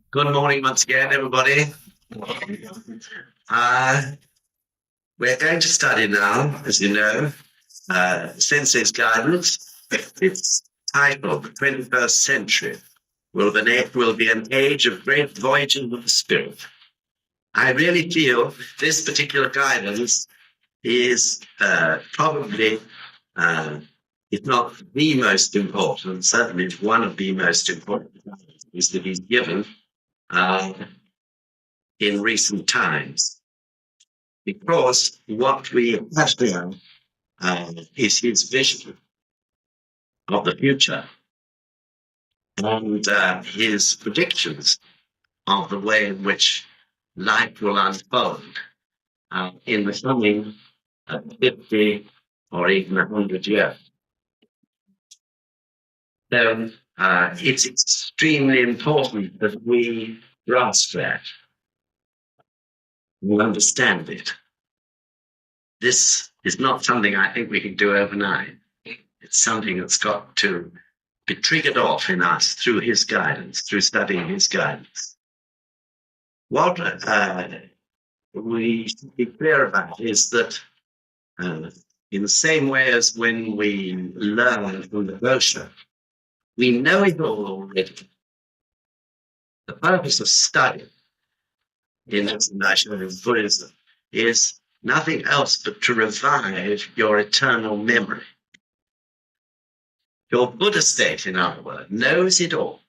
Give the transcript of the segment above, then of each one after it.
Good morning once again, everybody. Uh, we're going to study now, as you know, Sensei's guidance. It's titled "The 21st Century will be an age of great voyages of the spirit." I really feel this particular guidance is probably, if not the most important, certainly one of the most important guidances that he's given uh, in recent times, because what we have there is his vision of the future and his predictions of the way in which life will unfold in the coming 50 or even 100 years. So it's extremely important that we grasp that, we understand it. This is not something I think we can do overnight. It's something that's got to be triggered off in us through his guidance, through studying his guidance. What we should be clear about is that in the same way as when we learn from the Dosha, we know it all already. The purpose of study in Nichiren Buddhism is nothing else but to revive your eternal memory. Your Buddha state, in other words, knows it all,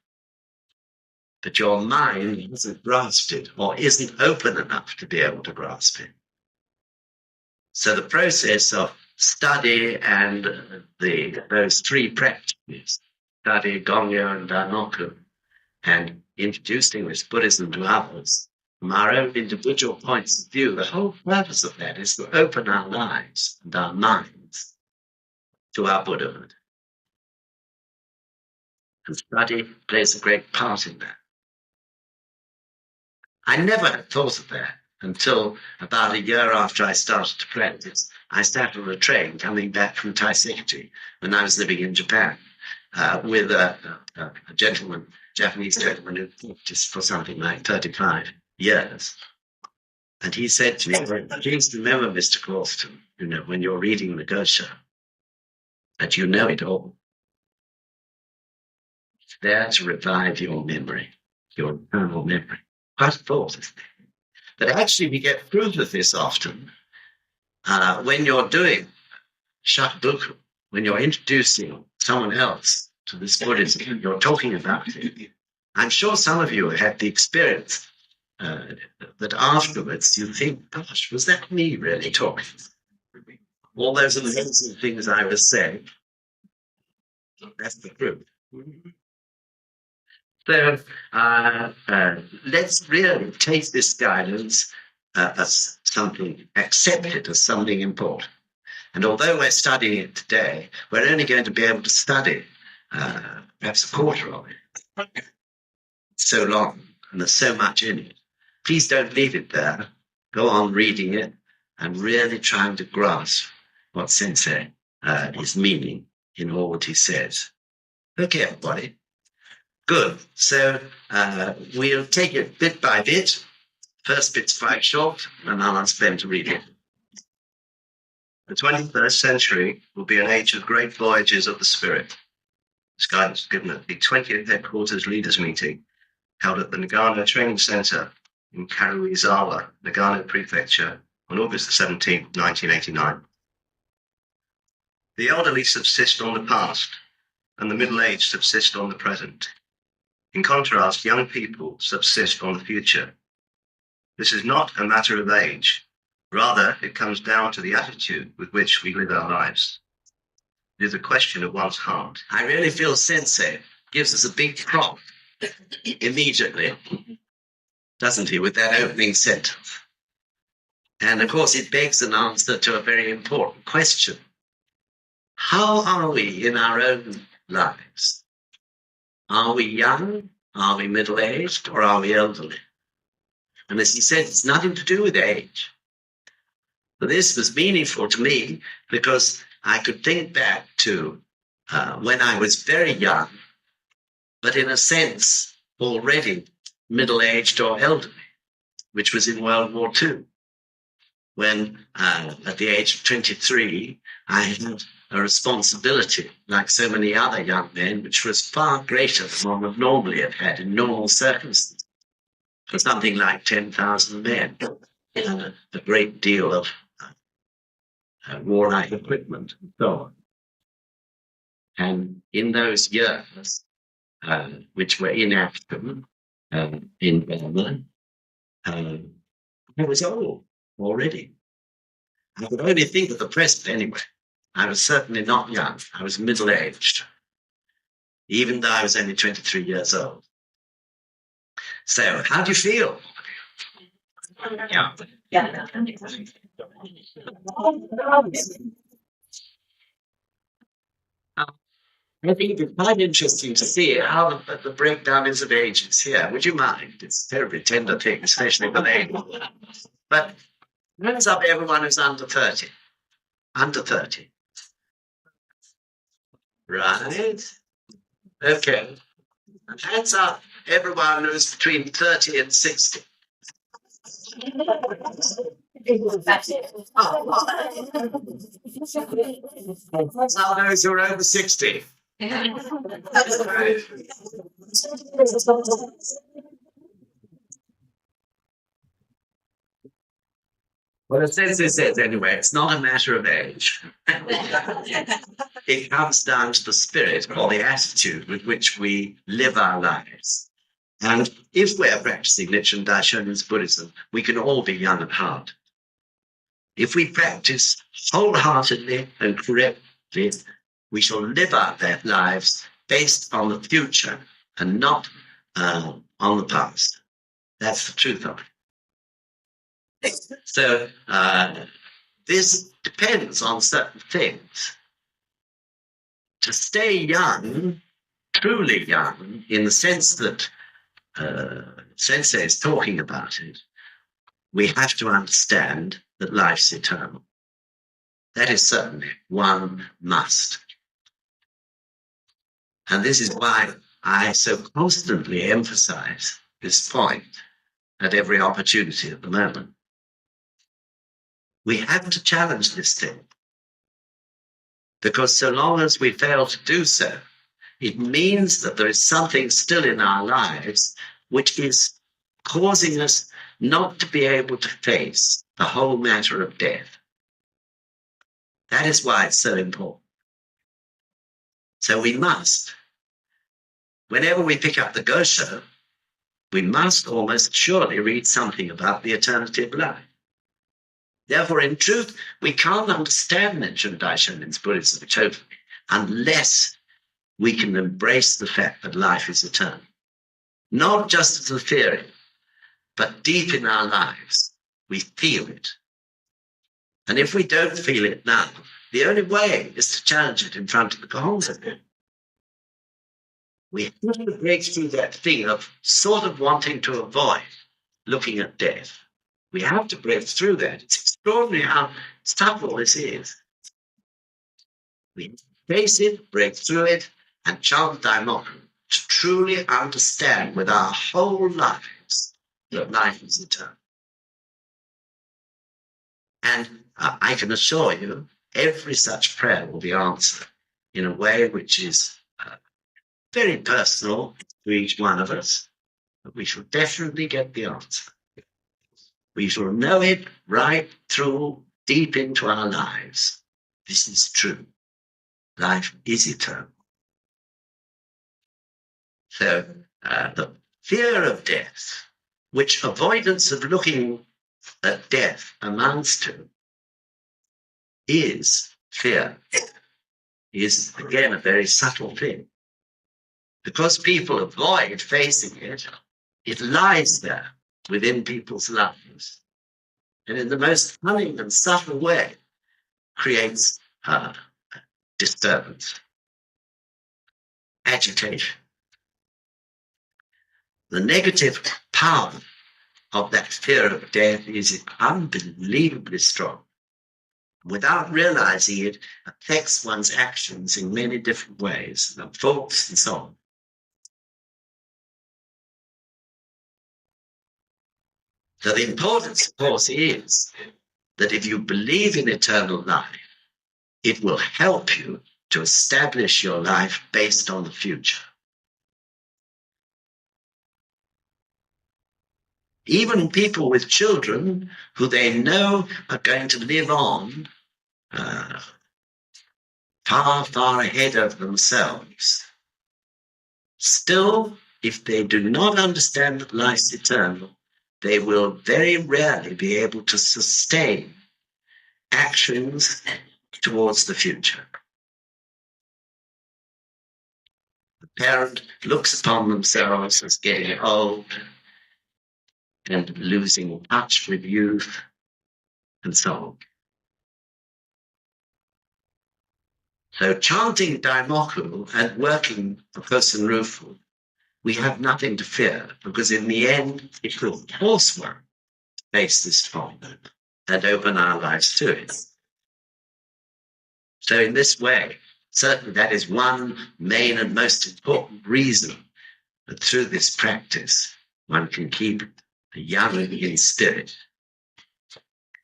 but your mind hasn't grasped it or isn't open enough to be able to grasp it. So the process of study and those three practices, study, Gongyo, and Danoku, and introducing this Buddhism to others, from our own individual points of view, the whole purpose of that is to open our lives and our minds to our Buddhahood. And study plays a great part in that. I never had thought of that until about a year after I started to practice. I sat on a train coming back from Taiseki when I was living in Japan with a gentleman, Japanese gentleman who practiced for something like 35 years. And he said to me, "Please remember, Mr. Clauston, when you're reading the Gosha, that you know it all. It's there to revive your memory, your eternal memory." Quite a thought, isn't it? But actually, we get proof of this often when you're doing shakubuku, when you're introducing someone else to this Buddhism, you're talking about it. I'm sure some of you had the experience that afterwards you think, "Gosh, was that me really talking? All those amazing things I was saying." That's the proof. So let's really take this guidance as something, accept it as something important. And although we're studying it today, we're only going to be able to study perhaps a quarter of it. It's so long, and there's so much in it. Please don't leave it there. Go on reading it and really trying to grasp what Sensei is meaning in all that he says. Okay, everybody. Good. So we'll take it bit by bit. First bit's quite short, and I'll ask them to read it. The 21st century will be an age of great voyages of the spirit. This guidance was given at the 20th Headquarters Leaders Meeting held at the Nagano Training Center in Karuizawa, Nagano Prefecture, on August 17, 1989. The elderly subsist on the past, and the middle-aged subsist on the present. In contrast, young people subsist on the future. This is not a matter of age. Rather, it comes down to the attitude with which we live our lives. It is a question of one's heart. I really feel Sensei gives us a big prompt immediately, doesn't he, with that opening sentence? And of course, it begs an answer to a very important question. How are we in our own lives? Are we young? Are we middle-aged? Or are we elderly? And as he said, it's nothing to do with age. But this was meaningful to me because I could think back to when I was very young, but in a sense already middle-aged or elderly, which was in World War II, when at the age of 23, I had a responsibility, like so many other young men, which was far greater than one would normally have had in normal circumstances, for something like 10,000 men, and a great deal of warlike equipment and so on. And in those years, which were in action in Burma, I was old already. I could only think of the present anyway. I was certainly not young. I was middle-aged, even though I was only 23 years old. So, how do you feel? Yeah. I think it's quite interesting to see how the breakdown is of ages here. Would you mind? It's a terribly tender thing, especially for ladies. But hands up everyone who's under 30. Under 30. Right. Okay. And hands up everyone who's between 30 and 60. Hands up those who are over 60. Right. Well, it says this is anyway. It's not a matter of age. It comes down to the spirit or the attitude with which we live our lives. And if we're practicing Nichiren Buddhism, we can all be young at heart. If we practice wholeheartedly and correctly, we shall live out their lives based on the future and not on the past. That's the truth of it. So this depends on certain things. To stay young, truly young, in the sense that Sensei is talking about it, we have to understand that life's eternal. That is certainly one must. And this is why I so constantly emphasize this point at every opportunity at the moment. We have to challenge this thing, because so long as we fail to do so, it means that there is something still in our lives which is causing us not to be able to face the whole matter of death. That is why it's so important. So we must, whenever we pick up the Gosho, we must almost surely read something about the eternity of life. Therefore, in truth, we can't understand Nichiren Daishonin's Buddhism totally unless we can embrace the fact that life is eternal. Not just as a theory, but deep in our lives, we feel it. And if we don't feel it now, the only way is to challenge it in front of the Gohonzon. We have to break through that thing of sort of wanting to avoid looking at death. We have to break through that. It's extraordinary how subtle this is. We face it, break through it, and chant Daimoku to truly understand with our whole lives that life is eternal. And I can assure you, every such prayer will be answered in a way which is very personal to each one of us, but we shall definitely get the answer. We shall know it right through, deep into our lives. This is true. Life is eternal. So the fear of death, which avoidance of looking at death amounts to, is fear, is again a very subtle thing. Because people avoid facing it, it lies there within people's lives. And in the most cunning and subtle way, creates disturbance, agitation. The negative power of that fear of death is unbelievably strong. Without realizing it, affects one's actions in many different ways, thoughts and so on. So the importance, of course, is that if you believe in eternal life, it will help you to establish your life based on the future. Even people with children who they know are going to live on far, far ahead of themselves, still, if they do not understand that life's eternal, they will very rarely be able to sustain actions towards the future. The parent looks upon themselves as getting old and losing touch with youth and so on. So chanting Daimoku and working for Kosen Rufu, we have nothing to fear, because in the end, it will force one to face this problem and open our lives to it. So in this way, certainly that is one main and most important reason that through this practice, one can keep young in spirit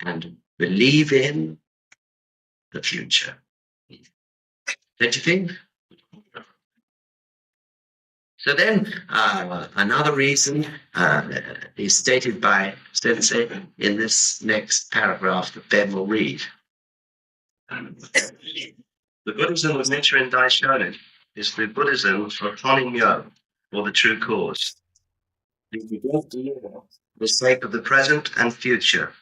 and believe in the future. Don't you think? So then another reason is stated by Sensei in this next paragraph that Ben will read. The Buddhism of Nichiren Daishonin is the Buddhism for Honin-myo, or the true cause. The state of the present and future.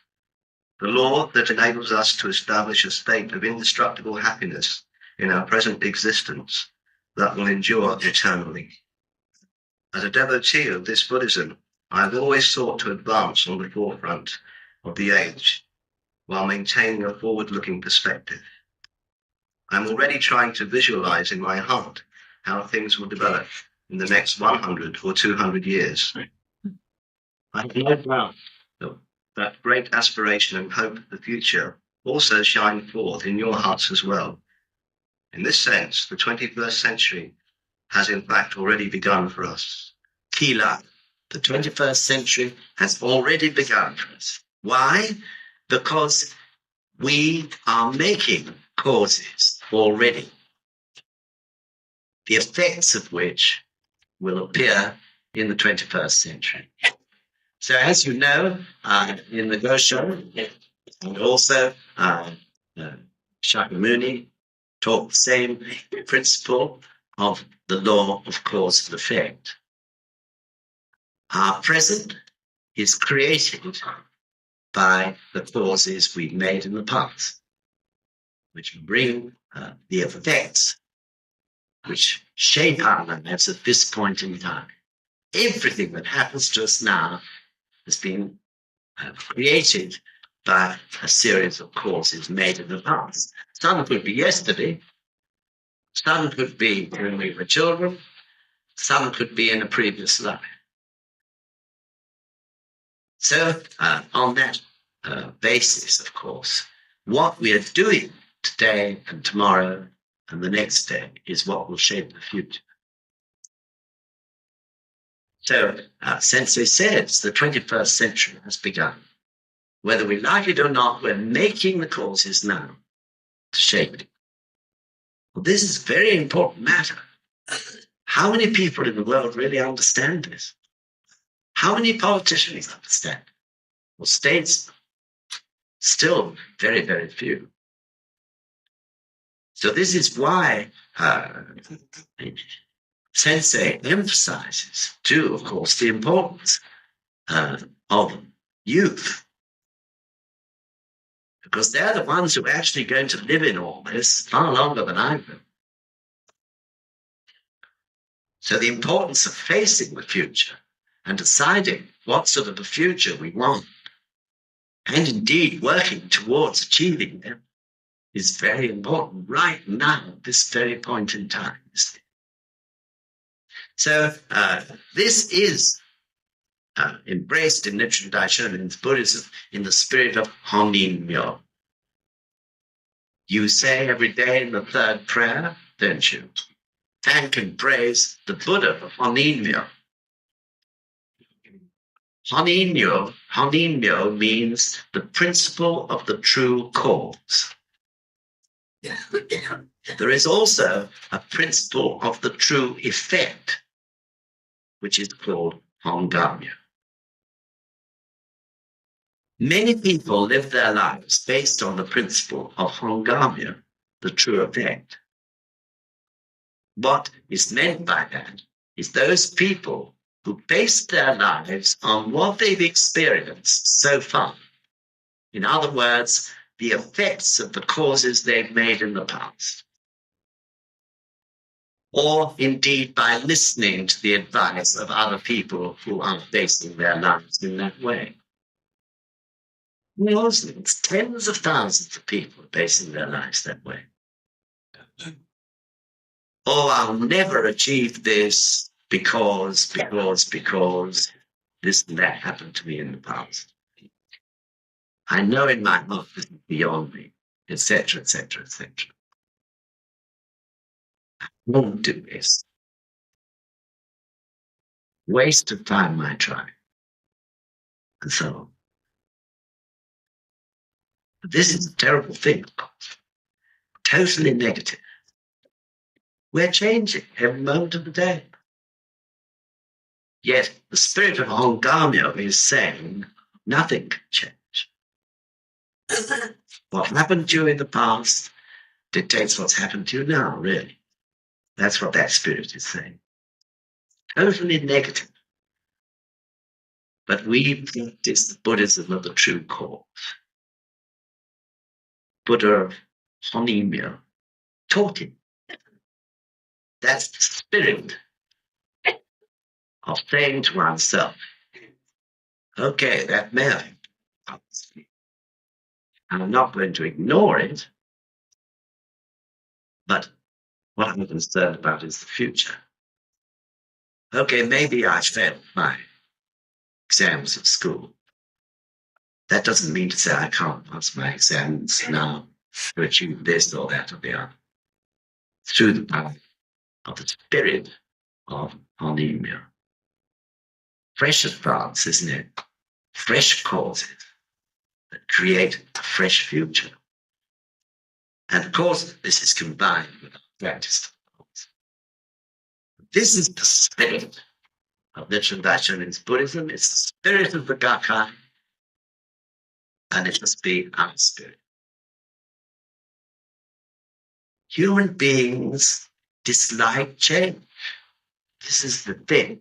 The law that enables us to establish a state of indestructible happiness in our present existence that will endure eternally. As a devotee of this Buddhism, I have always sought to advance on the forefront of the age while maintaining a forward-looking perspective. I'm already trying to visualize in my heart how things will develop in the next 100 or 200 years. I have no doubt that great aspiration and hope of the future also shine forth in your hearts as well. In this sense, the 21st century has in fact already begun for us. Kila, the 21st century has already begun for us. Why? Because we are making causes already, the effects of which will appear in the 21st century. So as you know, in the Gosho, and also Shakyamuni taught the same principle of the law of cause and effect. Our present is created by the causes we've made in the past, which bring the effects which shape our lives at this point in time. Everything that happens to us now has been created by a series of causes made in the past. Some could be yesterday, some could be when we were children, some could be in a previous life. So on that basis, of course, what we are doing today and tomorrow and the next day is what will shape the future. So Sensei says the 21st century has begun. Whether we like it or not, we're making the causes now to shape it. Well, this is a very important matter. How many people in the world really understand this? How many politicians understand? Well, states, still very, very few. So this is why Sensei emphasizes, too, of course, the importance of youth. Because they're the ones who are actually going to live in all this far longer than I will. So the importance of facing the future and deciding what sort of a future we want, and indeed working towards achieving them, is very important right now, at this very point in time. So this is embraced in Nichiren Daishonin's Buddhism in the spirit of Honin-myo. You say every day in the third prayer, don't you? Thank and praise the Buddha of Honin-myo. Honinyo means the principle of the true cause. There is also a principle of the true effect, which is called hongamyo. Many people live their lives based on the principle of hongamyo, the true effect. What is meant by that is those people who base their lives on what they've experienced so far. In other words, the effects of the causes they've made in the past. Or indeed by listening to the advice of other people who are basing their lives in that way. It's tens of thousands of people basing their lives that way. Oh, I'll never achieve this because this and that happened to me in the past. I know in my heart this is beyond me, etc., etc., etc. I won't do this. Waste of time, my try. And so on. But this is a terrible thing, of course. Totally negative. We're changing every moment of the day. Yet the spirit of hongamyo is saying nothing can change. What happened to you in the past dictates what's happened to you now, really. That's what that spirit is saying. Totally negative. But we practice the Buddhism of the true cause. Buddha Honimyo taught him. That's the spirit of saying to oneself, okay, that may have happened. I'm not going to ignore it, but what I'm concerned about is the future. Okay, maybe I failed my exams at school. That doesn't mean to say I can't pass my exams now to achieve this or that or the other. Through the power of the spirit of Honimyo. Fresh advance, isn't it? Fresh causes that create a fresh future. And of course, this is combined with our practice. This is the spirit of Nichiren Buddhism. It's the spirit of the Gakkai, and it must be our spirit. Human beings dislike change. This is the thing.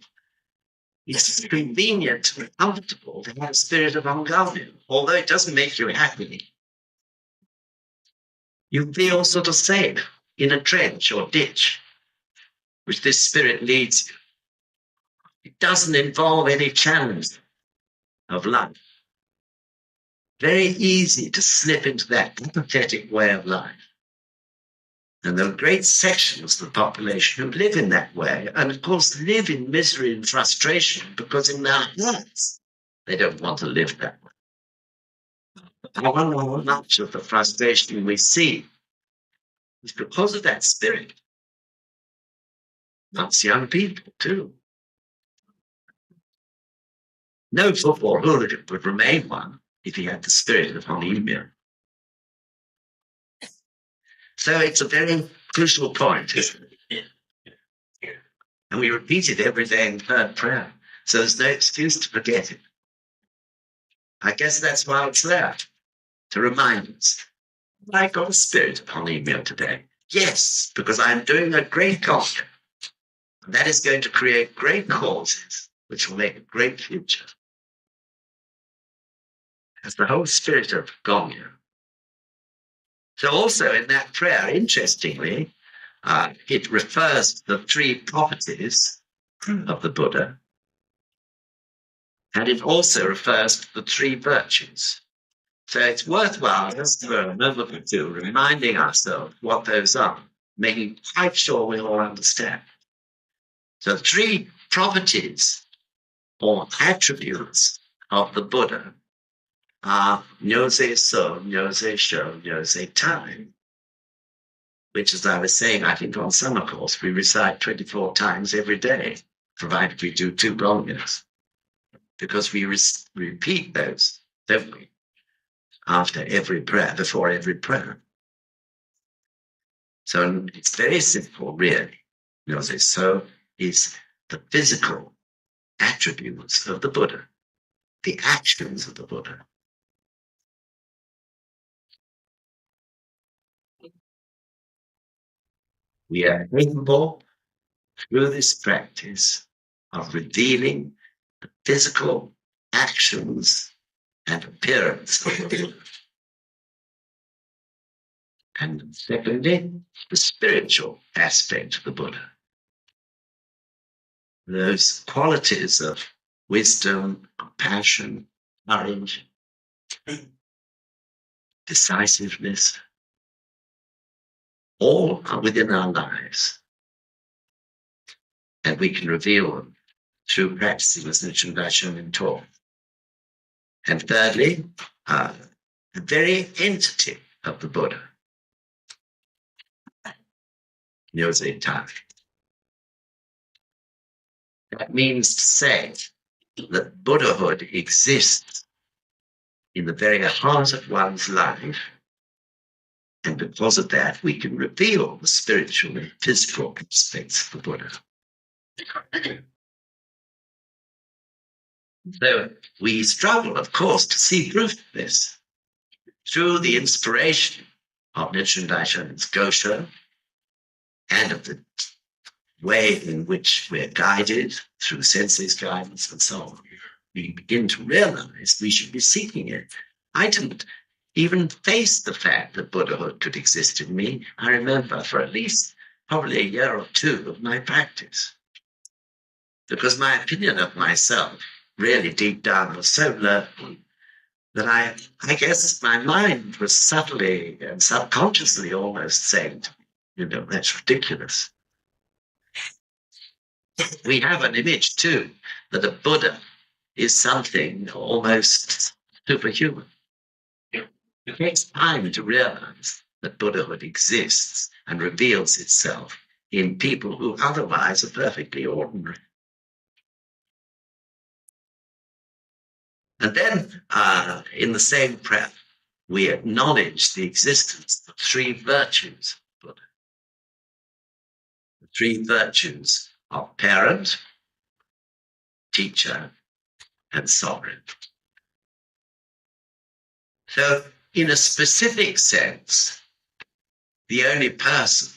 It's convenient and comfortable to have a spirit of hongamyo, although it doesn't make you happy. You feel sort of safe in a trench or ditch, which this spirit leads you. It doesn't involve any challenge of life. Very easy to slip into that apathetic way of life. And there are great sections of the population who live in that way, and of course live in misery and frustration because in their hearts they don't want to live that way. I wonder how much of the frustration we see is because of that spirit. That's young people too. No football hooligan would remain one if he had the spirit of Honimyo. So it's a very crucial point, isn't it? And we repeat it every day in third prayer. So there's no excuse to forget it. I guess that's why it's there, to remind us. I got a spirit of Honimyo today. Yes, because I'm doing a great culture. That is going to create great causes, which will make a great future. That's the whole spirit of Gongyo. So also in that prayer, interestingly, it refers to the three properties of the Buddha. And it also refers to the three virtues. So it's worthwhile just for a moment or two reminding ourselves what those are, making quite sure we all understand. So three properties or attributes of the Buddha are Nyose So, Nyose Sho, Nyose Time, which, as I was saying, I think on summer course, we recite 24 times every day, provided we do 2 gongyas. because we repeat those, don't we? After every prayer, before every prayer. So it's very simple, really. So is the physical attributes of the Buddha, the actions of the Buddha. We are capable, through this practice, of revealing the physical actions and appearance of the Buddha. And secondly, the spiritual aspect of the Buddha. Those qualities of wisdom, compassion, courage, decisiveness, all are within our lives. And we can reveal them through practicing as Nichiren Buddhism taught. And thirdly, the very entity of the Buddha. That means to say that Buddhahood exists in the very heart of one's life, and because of that, we can reveal the spiritual and physical aspects of the Buddha. So we struggle, of course, to see proof of this through the inspiration of Nichiren Daishonin's Gosho and of the way in which we're guided through sensei's guidance and so on. We begin to realize we should be seeking it. I didn't even face the fact that Buddhahood could exist in me. I remember for at least probably a year or two of my practice, because my opinion of myself really deep down was so low that I guess my mind was subtly and subconsciously almost saying to me, that's ridiculous. We have an image too that a Buddha is something almost superhuman. It takes time to realize that Buddhahood exists and reveals itself in people who otherwise are perfectly ordinary. And then, in the same breath, we acknowledge the existence of three virtues of Buddha. The three virtues of parent, teacher, and sovereign. So, in a specific sense, the only person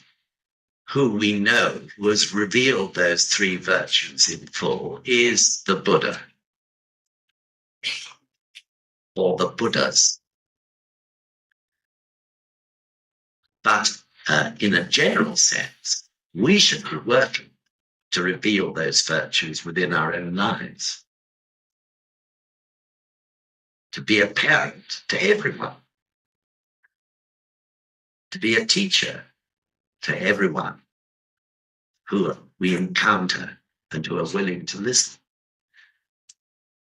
who we know who has revealed those three virtues in full is the Buddha, or the Buddhas. But in a general sense, we should be working to reveal those virtues within our own lives, to be a parent to everyone, to be a teacher to everyone who we encounter and who are willing to listen,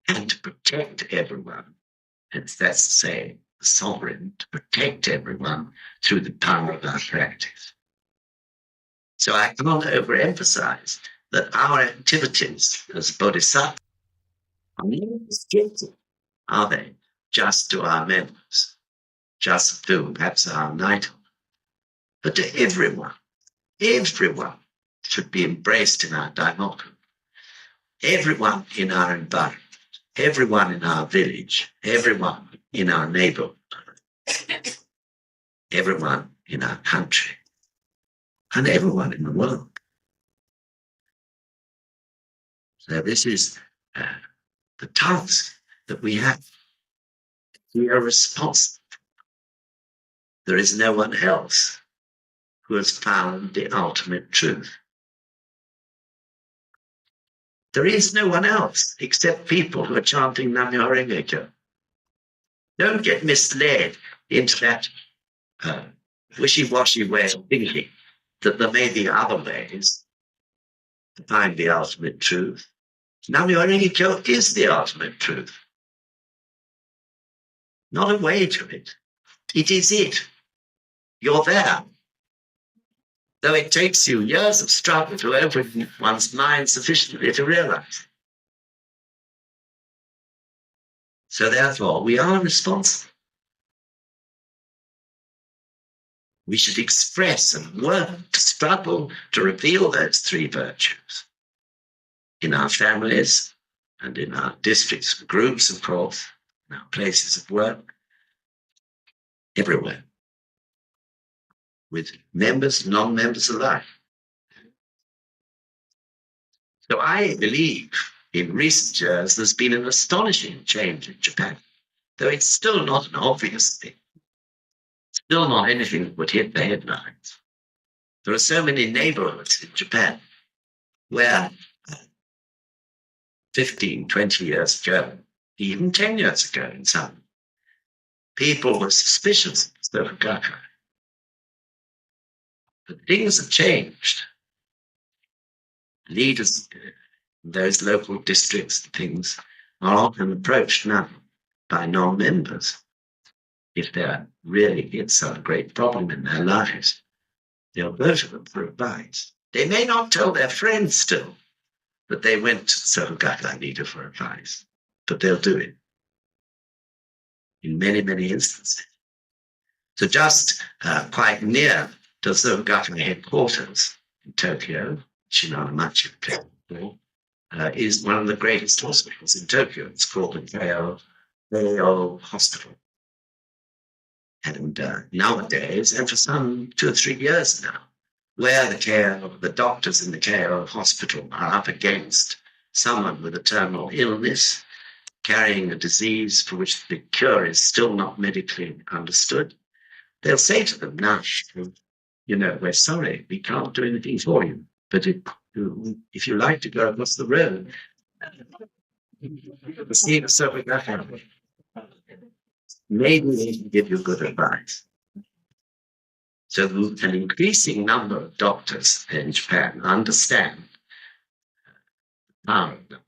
and to protect everyone. And that's to say, the sovereign, to protect everyone through the power of our practice. So I can't overemphasize that our activities as bodhisattvas are not restricted, are they, just to our members, just to perhaps our night, but to everyone. Everyone should be embraced in our daimoku. Everyone in our environment, everyone in our village, everyone in our neighborhood, everyone in our country, and everyone in the world. So this is the task that we have. We are responsible. There is no one else who has found the ultimate truth. There is no one else except people who are chanting Nam-myoho Renge Kyo. Don't get misled into that wishy-washy way of thinking that there may be other ways to find the ultimate truth. Nam-myoho Renge Kyo is the ultimate truth. Not a way to it. It is it. You're there. Though it takes you years of struggle to open one's mind sufficiently to realize. So therefore, we are responsible. We should express and work to struggle to reveal those three virtues in our families and in our districts, groups, of course, in our places of work, everywhere, with members, non-members alike. So I believe in recent years there's been an astonishing change in Japan, though it's still not an obvious thing, still not anything that would hit the headlines. There are so many neighborhoods in Japan where 15, 20 years ago, even 10 years ago in some, people were suspicious of Gakai. But things have changed. Leaders in those local districts and things are often approached now by non-members. If there really is some great problem in their lives, they'll go to them for advice. They may not tell their friends still that they went to the Gakai leader for advice, but they'll do it in many, many instances. So just quite near to the Gakai headquarters in Tokyo, Shinamachi, is one of the greatest hospitals in Tokyo. It's called the Keio Hospital. And nowadays, and for some 2 or 3 years now, where the doctors in the Keio Hospital are up against someone with a terminal illness, carrying a disease for which the cure is still not medically understood, they'll say to them, now, we're sorry, we can't do anything for you. But if you like to go across the road, maybe they can give you good advice. So an increasing number of doctors in Japan understand the power of them,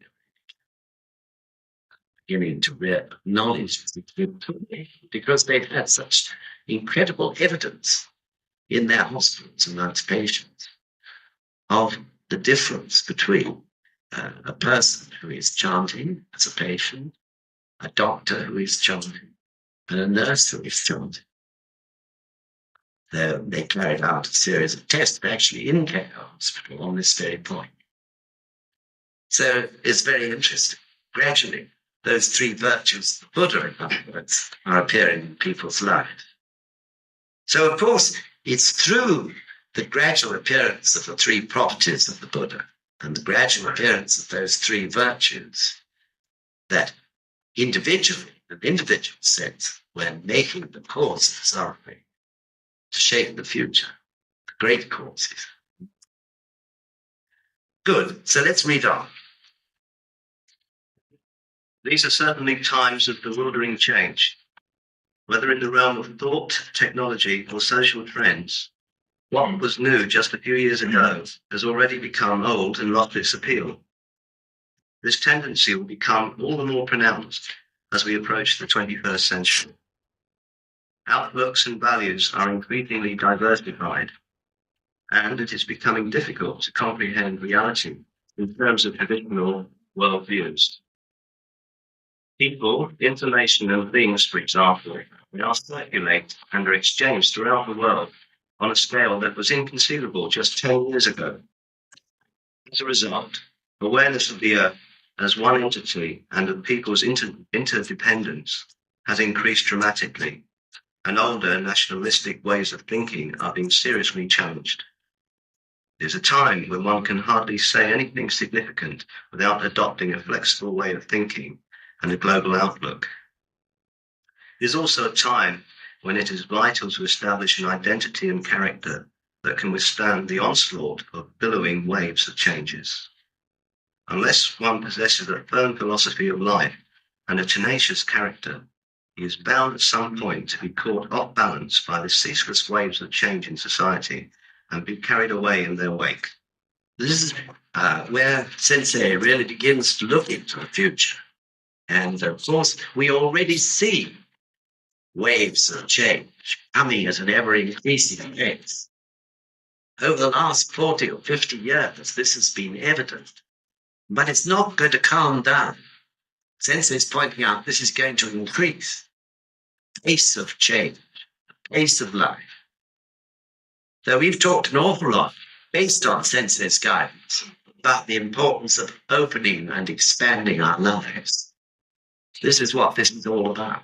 beginning to acknowledge because they've had such incredible evidence in their hospitals amongst patients of the difference between a person who is chanting as a patient, a doctor who is chanting, and a nurse who is chanting. They carried out a series of tests actually in Keio Hospital on this very point. So it's very interesting. Gradually, those three virtues of the Buddha, in other words, are appearing in people's lives. So, of course, it's through the gradual appearance of the three properties of the Buddha and the gradual appearance of those three virtues that individually, in an individual sense, we're making the causes, aren't we, to shape the future, the great causes. Good. So let's read on. These are certainly times of bewildering change, whether in the realm of thought, technology, or social trends. What was new just a few years ago has already become old and lost its appeal. This tendency will become all the more pronounced as we approach the 21st century. Outlooks and values are increasingly diversified, and it is becoming difficult to comprehend reality in terms of traditional worldviews. People, information, and things, for example, now circulate and are exchanged throughout the world on a scale that was inconceivable just 10 years ago. As a result, awareness of the Earth as one entity and of people's interdependence has increased dramatically, and older nationalistic ways of thinking are being seriously challenged. There's a time when one can hardly say anything significant without adopting a flexible way of thinking and a global outlook. There's also a time when it is vital to establish an identity and character that can withstand the onslaught of billowing waves of changes. Unless one possesses a firm philosophy of life and a tenacious character, he is bound at some point to be caught off balance by the ceaseless waves of change in society and be carried away in their wake. This is where Sensei really begins to look into the future. And of course, we already see waves of change coming at an ever-increasing pace. Over the last 40 or 50 years, this has been evident. But it's not going to calm down. Sensei is pointing out this is going to increase the pace of change, the pace of life. So we've talked an awful lot, based on Sensei's guidance, about the importance of opening and expanding our lives. This is what this is all about.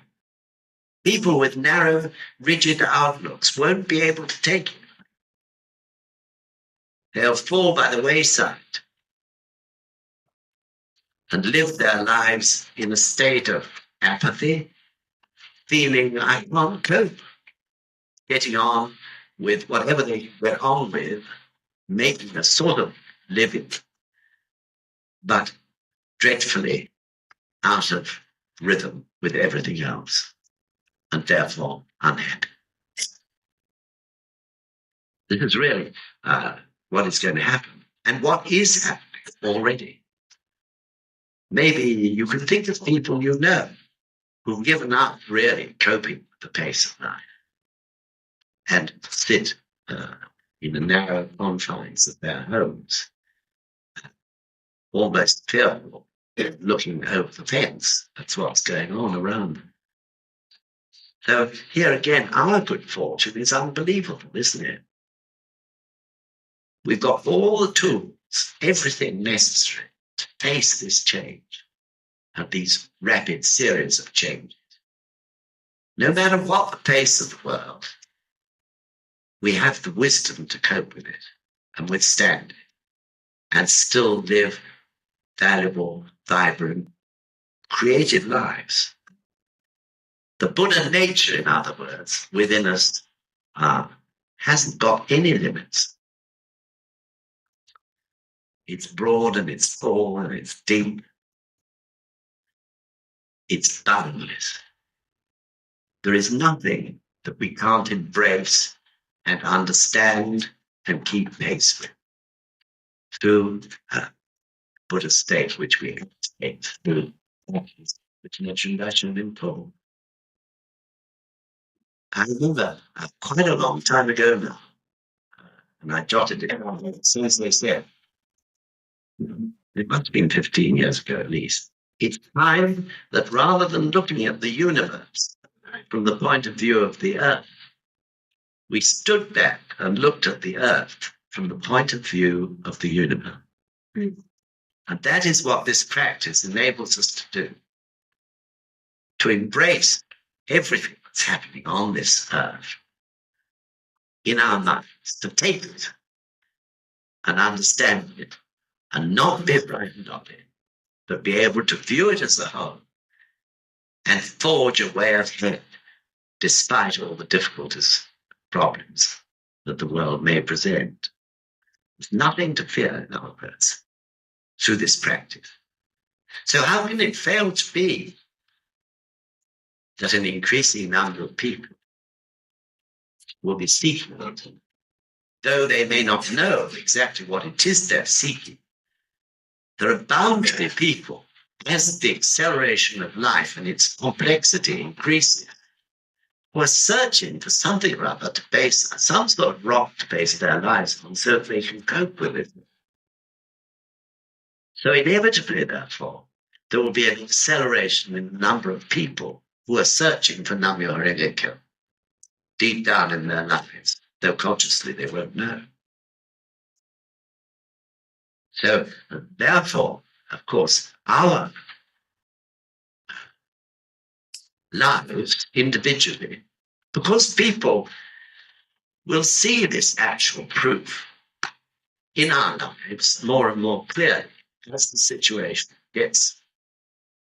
People with narrow, rigid outlooks won't be able to take it. They'll fall by the wayside and live their lives in a state of apathy, feeling I can't cope, getting on with whatever they get on with, making a sort of living, but dreadfully out of rhythm with everything else, and therefore unhappy. This is really what is going to happen, and what is happening already. Maybe you can think of people you know who've given up really coping with the pace of life and sit in the narrow confines of their homes, almost fearful, looking over the fence. That's what's going on around them. So here again, our good fortune is unbelievable, isn't it? We've got all the tools, everything necessary to face this change and these rapid series of changes. No matter what the pace of the world, we have the wisdom to cope with it and withstand it and still live valuable, vibrant, creative lives. The Buddha nature, in other words, within us hasn't got any limits. It's broad and it's full and it's deep. It's boundless. There is nothing that we can't embrace and understand and keep pace with through Buddha's state, which we take through which Nichiren in Paul. I remember quite a long time ago now, and I jotted it down, as soon as they said, it must have been 15 years ago at least. It's time that rather than looking at the universe from the point of view of the earth, we stood back and looked at the earth from the point of view of the universe. Mm. And that is what this practice enables us to do, to embrace everything that's happening on this earth in our minds, to take it and understand it and not be frightened of it, but be able to view it as a whole and forge a way ahead despite all the difficulties, problems that the world may present. There's nothing to fear, in other words, through this practice. So how can it fail to be that an increasing number of people will be seeking it, though they may not know exactly what it is they're seeking? There are bound to be people, as the acceleration of life and its complexity increases, who are searching for something or other to base, some sort of rock to base their lives on so that they can cope with it. So inevitably, therefore, there will be an acceleration in the number of people who are searching for Namyo Renge-kyo deep down in their lives, though consciously they won't know. So, therefore, of course, our lives individually, because people will see this actual proof in our lives more and more clearly as the situation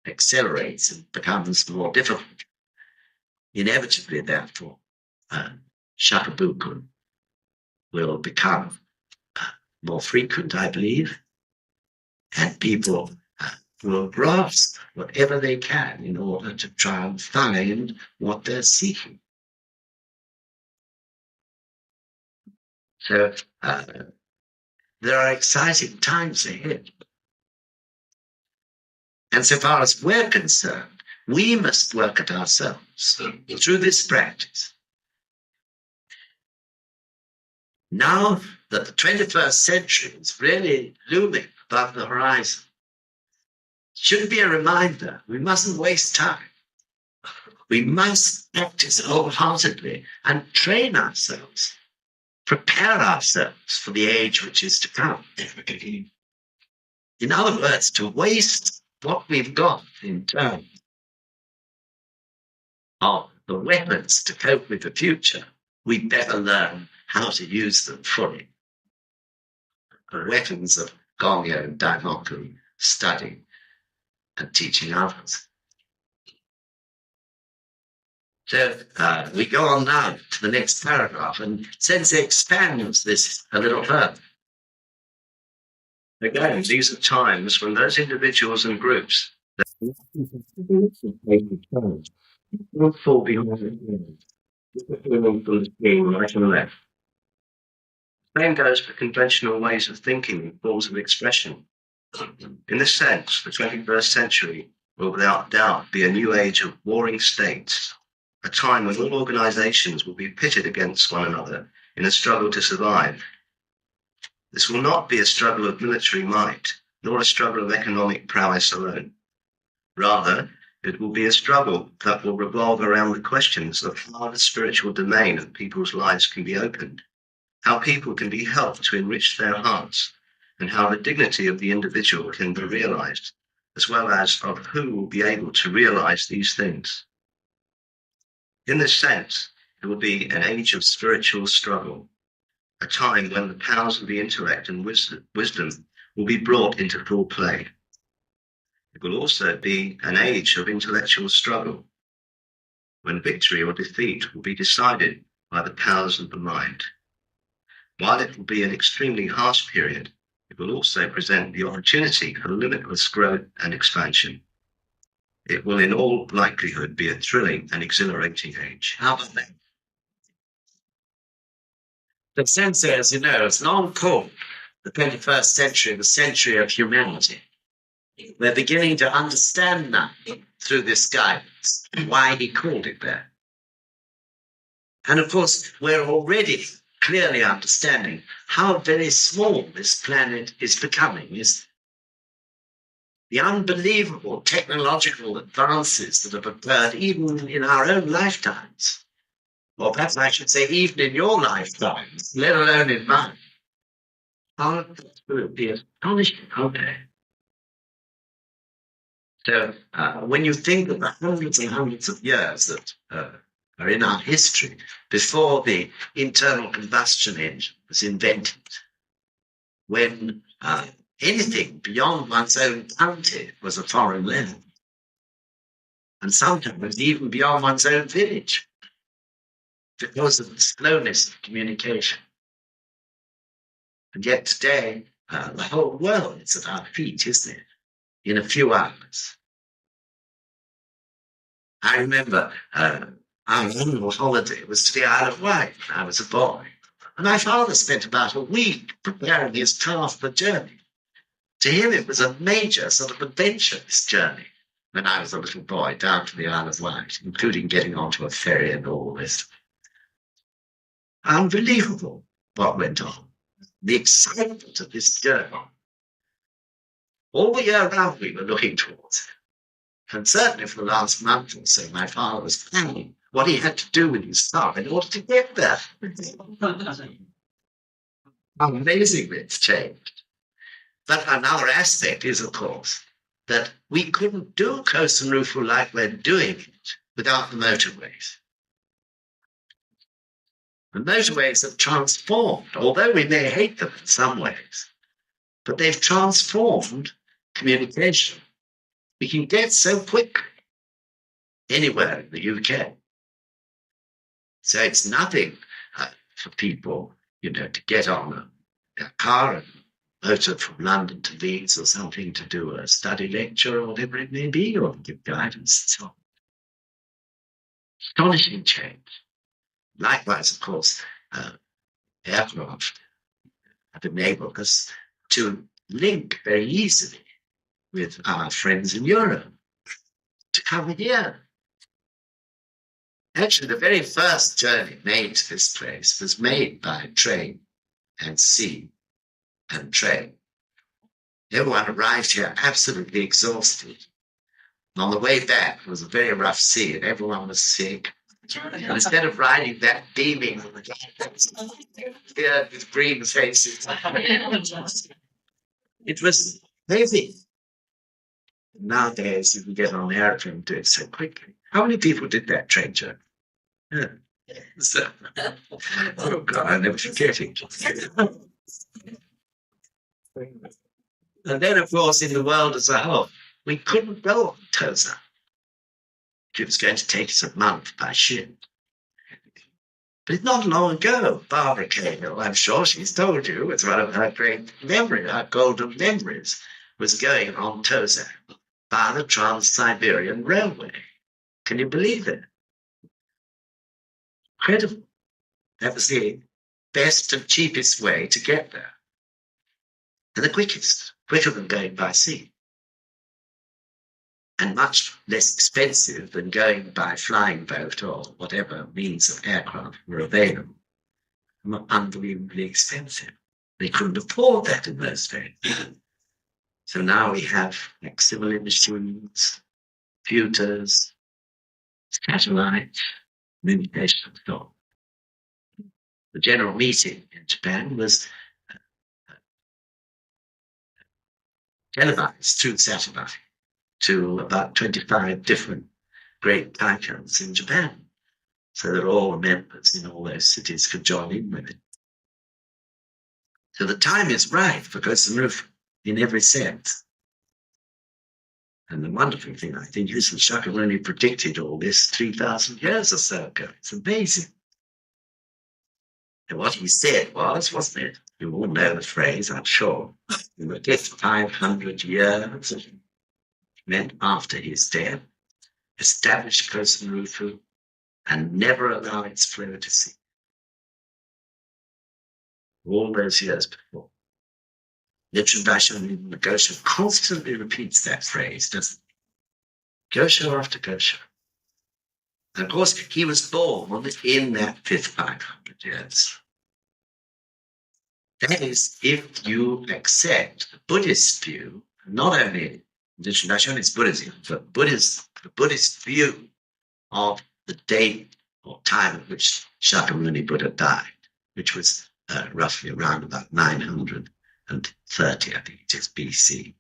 accelerates and becomes more difficult. Inevitably, therefore, Shakabuku will become more frequent, I believe, and people will grasp whatever they can in order to try and find what they're seeking. So there are exciting times ahead. And so far as we're concerned, we must work at ourselves through this practice. Now that the 21st century is really looming above the horizon, should be a reminder. We mustn't waste time. We must practice wholeheartedly and train ourselves, prepare ourselves for the age which is to come. In other words, to waste what we've got in terms of the weapons to cope with the future, we better learn how to use them fully. The weapons of Gongyo, Daimoku, studying and teaching others. So we go on now to the next paragraph, and Sensei expands this a little further. Again, these are times when those individuals and groups that will fall behind the screen right and left. The same goes for conventional ways of thinking and forms of expression. In this sense, the 21st century will without doubt be a new age of warring states, a time when all organizations will be pitted against one another in a struggle to survive. This will not be a struggle of military might, nor a struggle of economic prowess alone. Rather, it will be a struggle that will revolve around the questions of how the spiritual domain of people's lives can be opened, how people can be helped to enrich their hearts, and how the dignity of the individual can be realized, as well as of who will be able to realize these things. In this sense, it will be an age of spiritual struggle, a time when the powers of the intellect and wisdom will be brought into full play. It will also be an age of intellectual struggle, when victory or defeat will be decided by the powers of the mind. While it will be an extremely harsh period, it will also present the opportunity for limitless growth and expansion. It will in all likelihood be a thrilling and exhilarating age. How about that? The Sensei, as you know, has long called the 21st century the century of humanity. We're beginning to understand now through this guidance why he called it that. And of course, we're already clearly understanding how very small this planet is becoming. Is the unbelievable technological advances that have occurred even in our own lifetimes, or perhaps I should say even in your lifetimes, let alone in mine, are absolutely astonishing, aren't they? So when you think of the hundreds and hundreds of years that are in our history before the internal combustion engine was invented, when anything beyond one's own county was a foreign land, and sometimes even beyond one's own village, because of the slowness of communication. And yet today, the whole world is at our feet, isn't it? In a few hours. I remember our annual holiday was to the Isle of Wight when I was a boy. And my father spent about a week preparing his car for the journey. To him, it was a major sort of adventure, this journey, when I was a little boy down to the Isle of Wight, including getting onto a ferry and all this. Unbelievable what went on. The excitement of this journey. All the year round we were looking towards it. And certainly for the last month or so, my father was planning what he had to do with his car in order to get there. How amazingly it's changed. But another aspect is, of course, that we couldn't do Koh Rufu like we're doing it without the motorways. The motorways have transformed, although we may hate them in some ways, but they've transformed communication. We can get so quickly anywhere in the UK. So it's nothing for people, to get on a car and motor from London to Leeds or something to do a study lecture or whatever it may be, or give guidance and so on. Astonishing change. Likewise, of course, aircraft have enabled us to link very easily with our friends in Europe, to come here. Actually, the very first journey made to this place was made by train and sea and train. Everyone arrived here absolutely exhausted. And on the way back, it was a very rough sea, and everyone was sick. And instead of riding that beaming on the cleared with green faces, it was heavy. Nowadays, you can get on an airplane and do it so quickly. How many people did that train journey? Yeah. So, oh God, I'll never forget it. And then, of course, in the world as a whole, we couldn't go on Tosa. It was going to take us a month by ship. But not long ago, Barbara Cahill, I'm sure she's told you, it's one of her great memories, her golden memories, was going on Tosa by the Trans-Siberian Railway. Can you believe it? Incredible. That was the best and cheapest way to get there. And the quickest, quicker than going by sea. And much less expensive than going by flying boat or whatever means of aircraft were available. Unbelievably expensive. They couldn't afford that in those days. So now we have facsimile machines, computers, satellites, communication, and so on. The general meeting in Japan was televised through satellite to about 25 different great icons in Japan, so that all the members in all those cities could join in with it. So the time is right for Kosen Rufu in every sense. And the wonderful thing, I think, is that Shakyamuni predicted all this 3,000 years or so ago. It's amazing. And what he said was, wasn't it? You all know the phrase, I'm sure. In the next 500 years, meant after his death, establish Kosen Rufu and never allow its flow to cease. All those years before. Nichiren Buddhism Gosho constantly repeats that phrase, doesn't he? Gosho after Gosho. And of course, he was born in that fifth 500 years. That is, if you accept the Buddhist view, not only Nichiren Buddhism is Buddhism, but the Buddhist view of the date or time at which Shakyamuni Buddha died, which was roughly around about 930, I think it is, BC.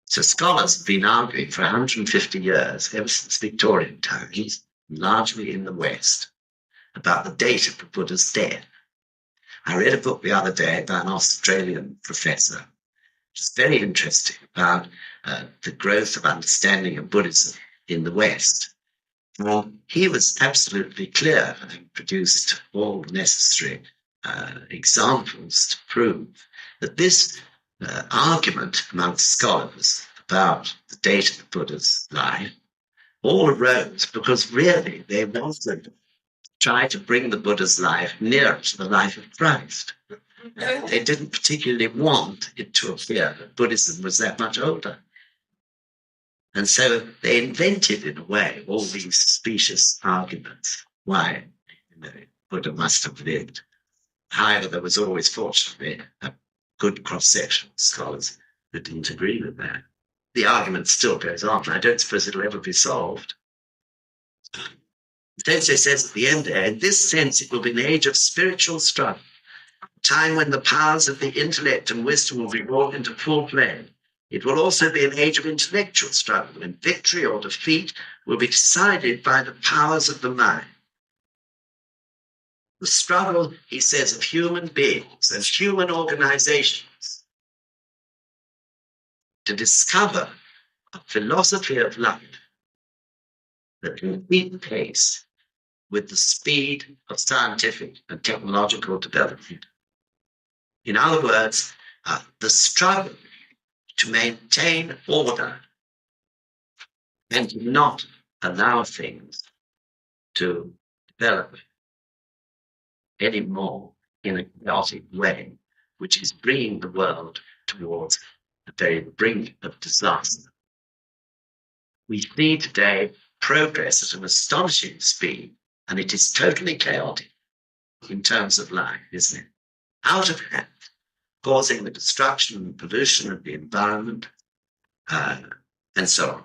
So scholars have been arguing for 150 years, ever since Victorian times, largely in the West, about the date of the Buddha's death. I read a book the other day by an Australian professor, which is very interesting, about the growth of understanding of Buddhism in the West. Well, he was absolutely clear and produced all necessary examples to prove that this argument amongst scholars about the date of the Buddha's life all arose because really they wanted to try to bring the Buddha's life nearer to the life of Christ. They didn't particularly want it to appear that Buddhism was that much older. And so they invented, in a way, all these specious arguments why Buddha must have lived. However, there was always, fortunately, a good cross-section of scholars who didn't agree with that. The argument still goes on. I don't suppose it'll ever be solved. Sensei says at the end there, in this sense, it will be an age of spiritual struggle, a time when the powers of the intellect and wisdom will be brought into full play. It will also be an age of intellectual struggle, when victory or defeat will be decided by the powers of the mind. The struggle, he says, of human beings and human organizations to discover a philosophy of life that can keep pace with the speed of scientific and technological development. In other words, the struggle to maintain order and to not allow things to develop anymore in a chaotic way, which is bringing the world towards the very brink of disaster. We see today progress at an astonishing speed, and it is totally chaotic in terms of life, isn't it? Out of hand. causing the destruction and pollution of the environment, and so on.